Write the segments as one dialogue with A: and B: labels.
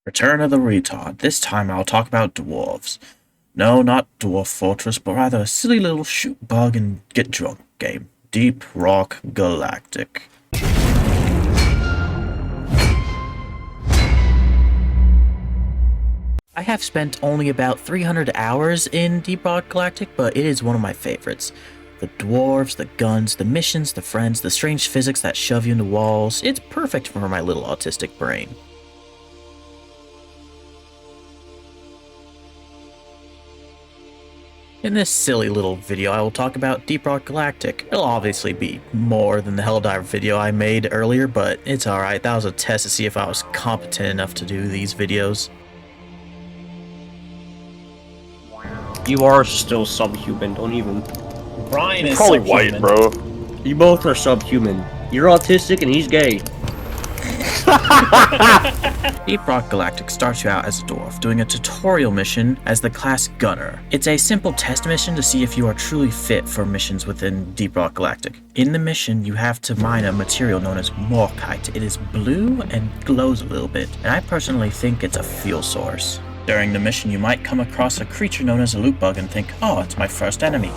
A: Return of the Retard. This time I'll talk about dwarves. No, not Dwarf Fortress, but rather a silly little shoot bug and get drunk game. Deep Rock Galactic. I have spent only about 300 hours in Deep Rock Galactic, but it is one of my favorites. The dwarves, the guns, the missions, the friends, the strange physics that shove you into walls. It's perfect for my little autistic brain. In this silly little video, I will talk about Deep Rock Galactic. It'll obviously be more than the Helldive video I made earlier, but it's alright. That was a test to see if I was competent enough to do these videos.
B: You are still subhuman, don't even...
C: Brian
D: He's
C: is
D: probably
C: subhuman.
D: white, bro.
B: You both are subhuman. You're autistic and he's gay.
A: Deep Rock Galactic starts you out as a dwarf, doing a tutorial mission as the class Gunner. It's a simple test mission to see if you are truly fit for missions within Deep Rock Galactic. In the mission, you have to mine a material known as morkite. It is blue and glows a little bit, and I personally think it's a fuel source. During the mission, you might come across a creature known as a loot bug and think, oh, it's my first enemy.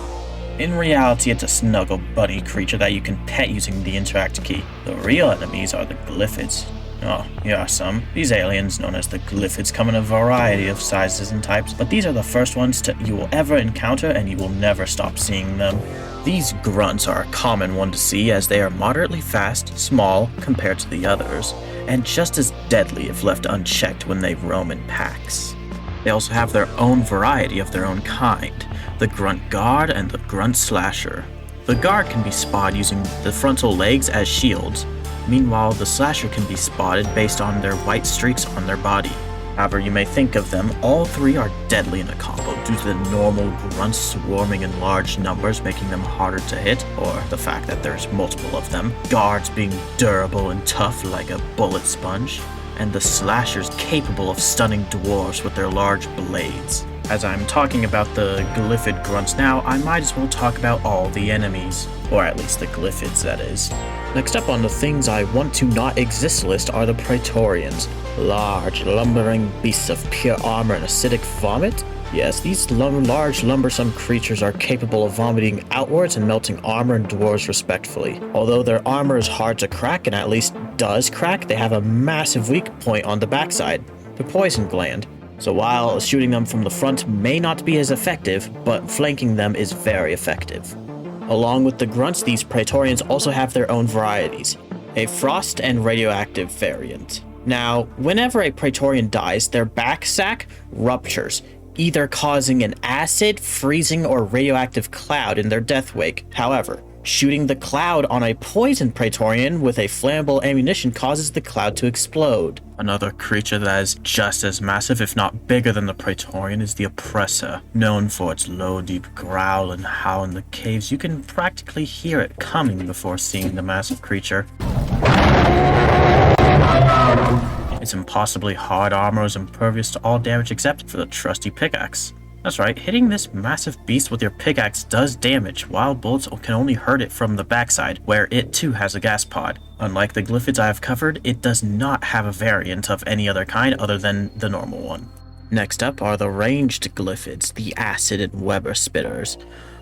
A: In reality, it's a snuggle bunny creature that you can pet using the interact key. The real enemies are the glyphids. Oh, here are some. These aliens, known as the glyphids, come in a variety of sizes and types, but these are the first ones you will ever encounter, and you will never stop seeing them. These grunts are a common one to see, as they are moderately fast, small compared to the others, and just as deadly if left unchecked when they roam in packs. They also have their own variety of their own kind, the Grunt Guard and the Grunt Slasher. The Guard can be spotted using the frontal legs as shields. Meanwhile, the Slasher can be spotted based on their white streaks on their body. However you may think of them, all three are deadly in a combo due to the normal grunts swarming in large numbers, making them harder to hit, or the fact that there's multiple of them, guards being durable and tough like a bullet sponge, and the Slashers capable of stunning dwarves with their large blades. As I'm talking about the glyphid grunts now, I might as well talk about all the enemies. Or at least the glyphids, that is. Next up on the things I want to not exist list are the Praetorians. Large, lumbering beasts of pure armor and acidic vomit? Yes, these large, lumbersome creatures are capable of vomiting outwards and melting armor and dwarves respectfully. Although their armor is hard to crack, and at least does crack, they have a massive weak point on the backside, the poison gland. So while shooting them from the front may not be as effective, but flanking them is very effective. Along with the grunts, these Praetorians also have their own varieties, a frost and radioactive variant. Now, whenever a Praetorian dies, their back sac ruptures, either causing an acid, freezing, or radioactive cloud in their death wake. However, shooting the cloud on a poisoned Praetorian with a flammable ammunition causes the cloud to explode. Another creature that is just as massive, if not bigger than the Praetorian, is the Oppressor. Known for its low, deep growl and howl in the caves, you can practically hear it coming before seeing the massive creature. Its impossibly hard armor is impervious to all damage except for the trusty pickaxe. That's right, hitting this massive beast with your pickaxe does damage, while bullets can only hurt it from the backside, where it too has a gas pod. Unlike the glyphids I have covered, it does not have a variant of any other kind other than the normal one. Next up are the ranged glyphids, the Acid and Weber Spitters,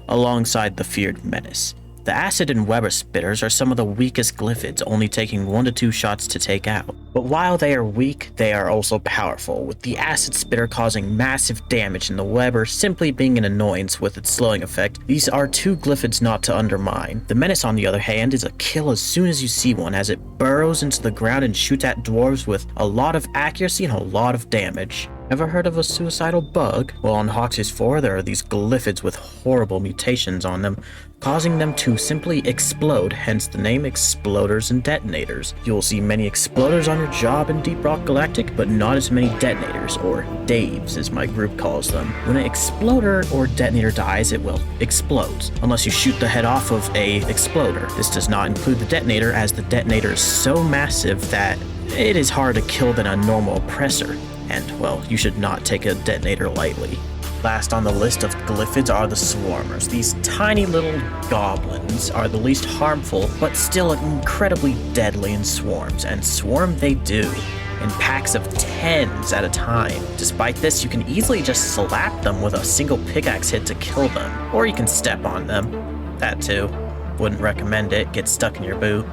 A: alongside the feared Menace. The Acid and Weber Spitters are some of the weakest glyphids, only taking 1 to 2 shots to take out. But while they are weak, they are also powerful, with the Acid Spitter causing massive damage and the Weber simply being an annoyance with its slowing effect. These are 2 glyphids not to undermine. The Menace, on the other hand, is a kill as soon as you see one, as it burrows into the ground and shoots at dwarves with a lot of accuracy and a lot of damage. Ever heard of a suicidal bug? Well, on Hoxie's 4, there are these glyphids with horrible mutations on them, causing them to simply explode, hence the name Exploders and Detonators. You will see many exploders on your job in Deep Rock Galactic, but not as many detonators, or Daves as my group calls them. When an exploder or detonator dies, it will explode, unless you shoot the head off of a exploder. This does not include the detonator, as the detonator is so massive that it is harder to kill than a normal oppressor. And, well, you should not take a detonator lightly. Last on the list of glyphids are the Swarmers. These tiny little goblins are the least harmful, but still incredibly deadly in swarms, and swarm they do. in packs of 10s at a time. Despite this, you can easily just slap them with a single pickaxe hit to kill them, or you can step on them. That too. Wouldn't recommend it, get stuck in your boot.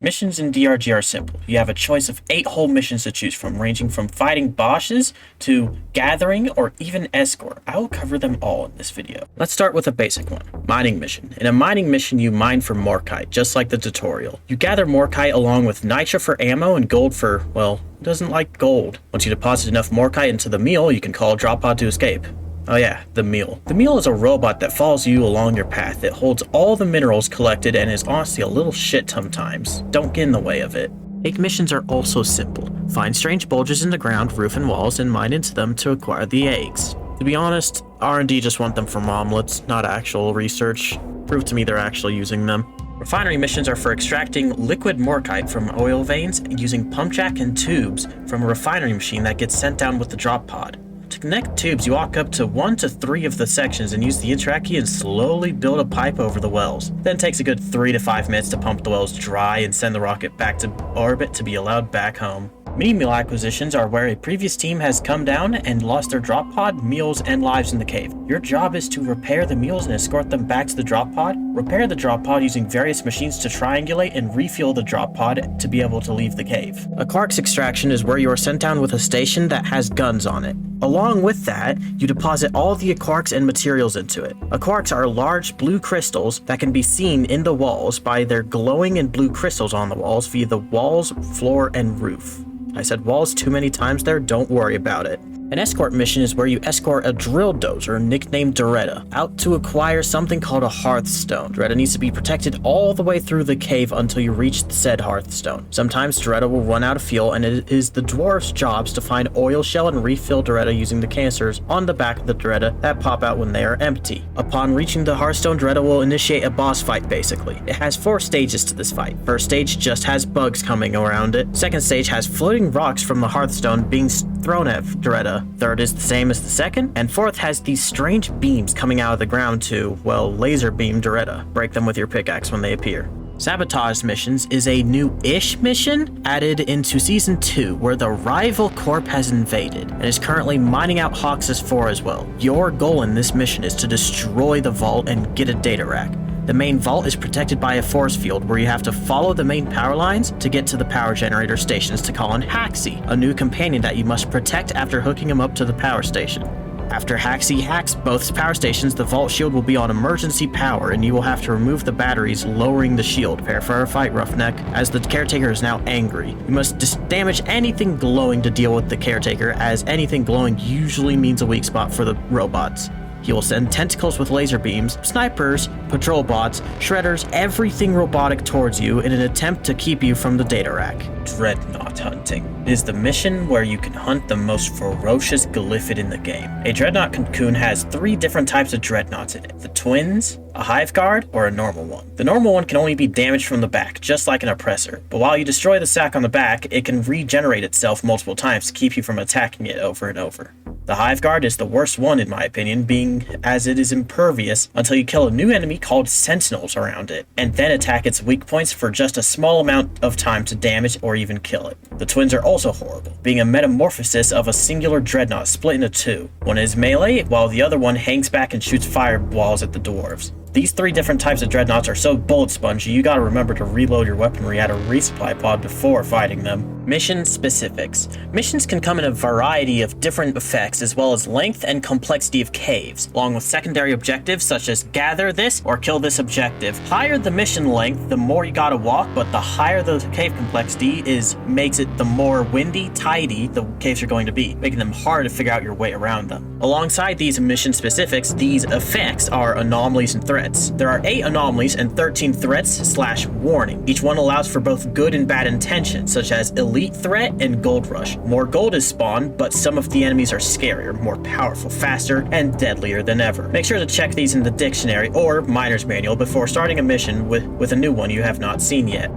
A: Missions in DRG are simple. You have a choice of 8 whole missions to choose from, ranging from fighting bosses to gathering or even escort. I will cover them all in this video. Let's start with a basic one, mining mission. In a mining mission, you mine for morkite, just like the tutorial. You gather morkite along with nitra for ammo and gold for, well, who doesn't like gold? Once you deposit enough morkite into the meal, you can call a drop pod to escape. Oh yeah, the meal. The meal is a robot that follows you along your path. It holds all the minerals collected and is honestly a little shit sometimes. Don't get in the way of it. Egg missions are also simple. Find strange bulges in the ground, roof, and walls and mine into them to acquire the eggs. To be honest, R&D just want them for omelets, not actual research. Prove to me they're actually using them. Refinery missions are for extracting liquid morkite from oil veins using pump jack and tubes from a refinery machine that gets sent down with the drop pod. To connect tubes, you walk up to 1 to 3 of the sections and use the interact key and slowly build a pipe over the wells. Then it takes a good 3 to 5 minutes to pump the wells dry and send the rocket back to orbit to be allowed back home. Mini meal acquisitions are where a previous team has come down and lost their drop pod, meals, and lives in the cave. Your job is to repair the meals and escort them back to the drop pod. Repair the drop pod using various machines to triangulate and refuel the drop pod to be able to leave the cave. A Clark's extraction is where you are sent down with a station that has guns on it. Along with that, you deposit all the quarks and materials into it. Quarks are large blue crystals that can be seen in the walls by their glowing and blue crystals on the walls via the walls, floor, and roof. I said walls too many times there, don't worry about it. An escort mission is where you escort a drill dozer, nicknamed Doretta, out to acquire something called a hearthstone. Doretta needs to be protected all the way through the cave until you reach the said hearthstone. Sometimes Doretta will run out of fuel, and it is the dwarf's jobs to find oil shell and refill Doretta using the canisters on the back of the Doretta that pop out when they are empty. Upon reaching the hearthstone, Doretta will initiate a boss fight basically. It has 4 stages to this fight. First stage just has bugs coming around it. Second stage has floating rocks from the hearthstone being thrown at Doretta. Third is the same as the second, and fourth has these strange beams coming out of the ground to, well, laser beam Doretta. Break them with your pickaxe when they appear. Sabotage missions is a new-ish mission added into Season 2 where the rival Corp has invaded and is currently mining out Hoxus 4 as well. Your goal in this mission is to destroy the vault and get a data rack. The main vault is protected by a force field where you have to follow the main power lines to get to the power generator stations to call on Haxie, a new companion that you must protect after hooking him up to the power station. After Haxie hacks both power stations, the vault shield will be on emergency power and you will have to remove the batteries, lowering the shield. Prepare for a fight, Roughneck, as the caretaker is now angry. You must damage anything glowing to deal with the caretaker, as anything glowing usually means a weak spot for the robots. He will send tentacles with laser beams, snipers, patrol bots, shredders, everything robotic towards you in an attempt to keep you from the data rack. Dreadnought hunting is the mission where you can hunt the most ferocious glyphid in the game. A dreadnought cocoon has 3 different types of dreadnoughts in it: the twins, a hive guard, or a normal one. The normal one can only be damaged from the back, just like an oppressor, but while you destroy the sack on the back, it can regenerate itself multiple times to keep you from attacking it over and over. The hive guard is the worst one in my opinion, being as it is impervious until you kill a new enemy called sentinels around it, and then attack its weak points for just a small amount of time to damage or even kill it. The twins are also horrible, being a metamorphosis of a singular dreadnought split into 2. One is melee, while the other one hangs back and shoots fireballs at the dwarves. These 3 different types of dreadnoughts are so bullet spongy, you gotta remember to reload your weaponry at a resupply pod before fighting them. Mission specifics. Missions can come in a variety of different effects, as well as length and complexity of caves, along with secondary objectives such as gather this or kill this objective. Higher the mission length, the more you gotta walk, but the higher the cave complexity makes it the more windy, tidy the caves are going to be, making them hard to figure out your way around them. Alongside these mission specifics, these effects are anomalies and threats. There are 8 anomalies and 13 threats/warning. Each one allows for both good and bad intentions, such as elite threat and gold rush. More gold is spawned, but some of the enemies are scarier, more powerful, faster, and deadlier than ever. Make sure to check these in the dictionary or miner's manual before starting a mission with a new one you have not seen yet.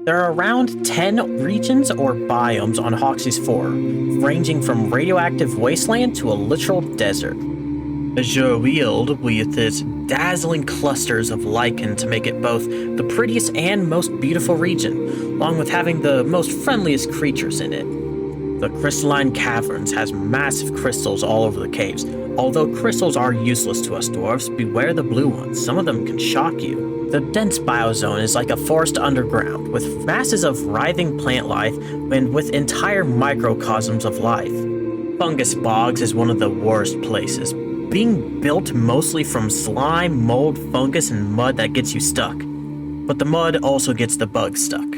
A: There are around 10 regions or biomes on Hoxie's 4, ranging from radioactive wasteland to a literal desert. Azure wheeled with its dazzling clusters of lichen to make it both the prettiest and most beautiful region, along with having the most friendliest creatures in it. The crystalline caverns has massive crystals all over the caves. Although crystals are useless to us dwarves, beware the blue ones, some of them can shock you. The dense biozone is like a forest underground, with masses of writhing plant life and with entire microcosms of life. Fungus bogs is one of the worst places, being built mostly from slime, mold, fungus, and mud that gets you stuck. But the mud also gets the bugs stuck.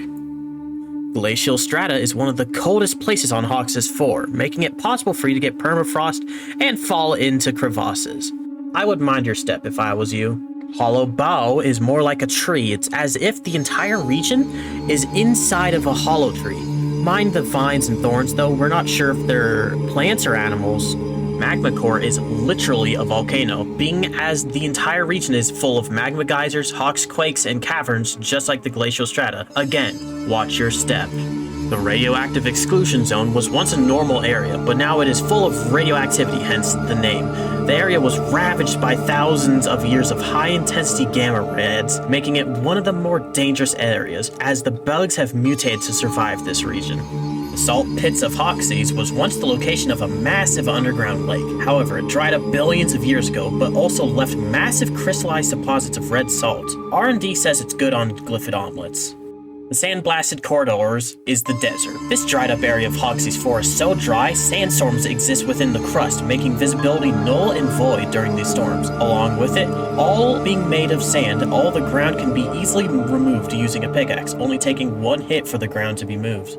A: Glacial strata is one of the coldest places on Hox's 4, making it possible for you to get permafrost and fall into crevasses. I would mind your step if I was you. Hollow Bough is more like a tree. It's as if the entire region is inside of a hollow tree. Mind the vines and thorns though, we're not sure if they're plants or animals. Magma Core is literally a volcano, being as the entire region is full of magma geysers, hawks, quakes, and caverns just like the glacial strata. Again, watch your step. The radioactive exclusion zone was once a normal area, but now it is full of radioactivity, hence the name. The area was ravaged by thousands of years of high-intensity gamma rays, making it one of the more dangerous areas, as the bugs have mutated to survive this region. The salt pits of Hoxie's was once the location of a massive underground lake. However, it dried up billions of years ago, but also left massive crystallized deposits of red salt. R&D says it's good on glyphid omelets. The sand-blasted corridors is the desert. This dried-up area of Hoxie's 4 is so dry, sandstorms exist within the crust, making visibility null and void during these storms. Along with it, all being made of sand, all the ground can be easily removed using a pickaxe, only taking one hit for the ground to be moved.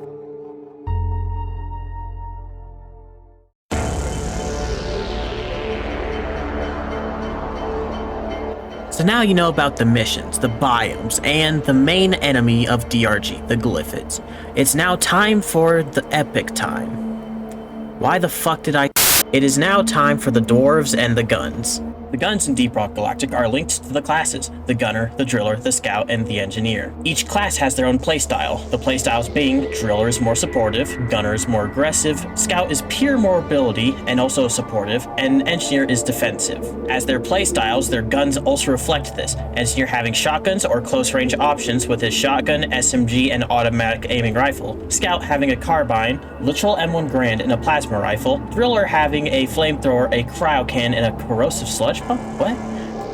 A: So now you know about the missions, the biomes, and the main enemy of DRG, the Glyphids. It's now time for the epic time. Why the fuck did I... It is now time for the dwarves and the guns. The guns in Deep Rock Galactic are linked to the classes, the Gunner, the Driller, the Scout, and the Engineer. Each class has their own playstyle, the playstyles being Driller is more supportive, Gunner is more aggressive, Scout is pure mobility and also supportive, and Engineer is defensive. As their playstyles, their guns also reflect this, Engineer having shotguns or close-range options with his shotgun, SMG, and automatic aiming rifle, Scout having a carbine, literal M1 Garand, and a plasma rifle, Driller having a flamethrower, a cryo can, and a corrosive sludge pump? What?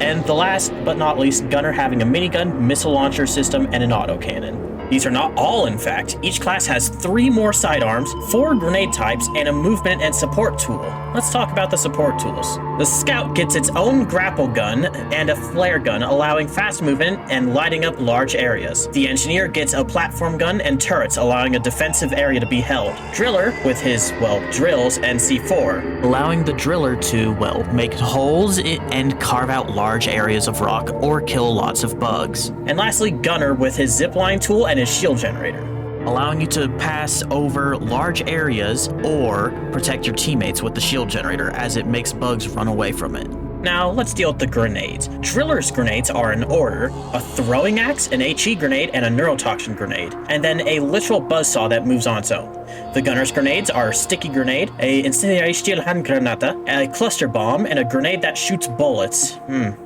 A: And the last but not least, Gunner having a minigun, missile launcher system, and an autocannon. These are not all, in fact. Each class has 3 more sidearms, 4 grenade types, and a movement and support tool. Let's talk about the support tools. The Scout gets its own grapple gun and a flare gun, allowing fast movement and lighting up large areas. The Engineer gets a platform gun and turrets, allowing a defensive area to be held. Driller, with his, drills and C4, allowing the Driller to, make holes and carve out large areas of rock or kill lots of bugs. And lastly, Gunner with his zipline tool and his shield generator, allowing you to pass over large areas or protect your teammates with the shield generator as it makes bugs run away from it. Now, let's deal with the grenades. Driller's grenades are in order: a throwing axe, an HE grenade, and a neurotoxin grenade, and then a literal buzzsaw that moves on its own. The Gunner's grenades are a sticky grenade, a incendiary steel hand granata, a cluster bomb, and a grenade that shoots bullets.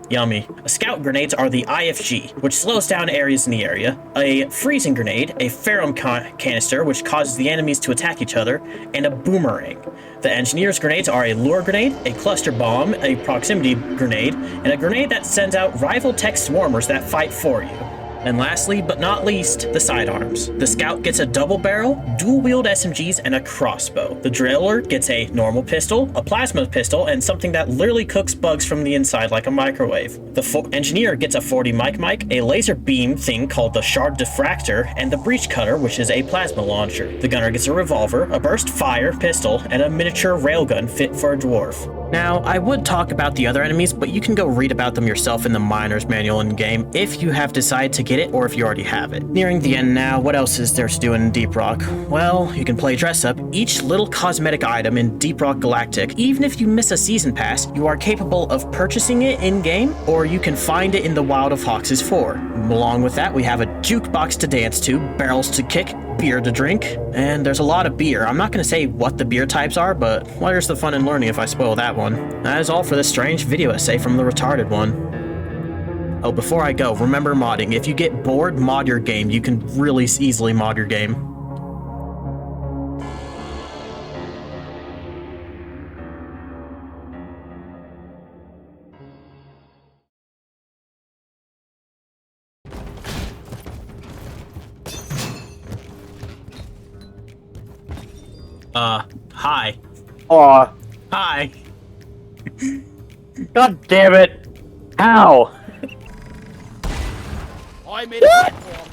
A: Yummy. Scout grenades are the IFG, which slows down areas in the area, a freezing grenade, a ferrum canister, which causes the enemies to attack each other, and a boomerang. The Engineer's grenades are a lure grenade, a cluster bomb, a proximity grenade, and a grenade that sends out rival tech swarmers that fight for you. And lastly, but not least, the sidearms. The Scout gets a double barrel, dual-wield SMGs, and a crossbow. The Driller gets a normal pistol, a plasma pistol, and something that literally cooks bugs from the inside like a microwave. The Engineer gets a 40 mic, a laser beam thing called the Shard Diffractor, and the Breach Cutter, which is a plasma launcher. The Gunner gets a revolver, a burst fire pistol, and a miniature railgun fit for a dwarf. Now, I would talk about the other enemies, but you can go read about them yourself in the Miner's Manual in-game if you have decided to get it or if you already have it. Nearing the end now, what else is there to do in Deep Rock? Well, you can play dress up. Each little cosmetic item in Deep Rock Galactic, even if you miss a season pass, you are capable of purchasing it in-game, or you can find it in the Wild of Hox's 4. Along with that, we have a jukebox to dance to, barrels to kick, beer to drink, and there's a lot of beer. I'm not going to say what the beer types are, but where's the fun in learning if I spoil that one? That is all for this strange video essay from the retarded one. Oh, before I go, remember modding. If you get bored, mod your game. You can really easily mod your game. Hi.
B: Aw,
A: Hi.
B: god damn it! How?
C: I made a platform.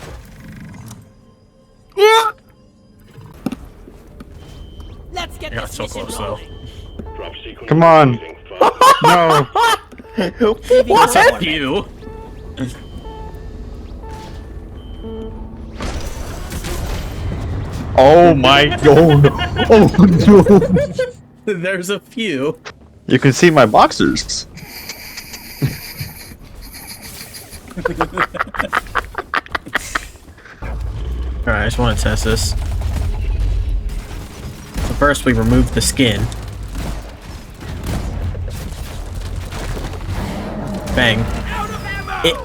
C: Let's get
A: Yeah,
C: this
A: so
C: mission
A: close, though.
C: rolling.
D: Come on. No.
A: What's up, you?
D: Oh my god. Oh no.
A: There's a few.
D: You can see my boxers.
A: Alright, I just want to test this. So first we remove the skin. Bang. It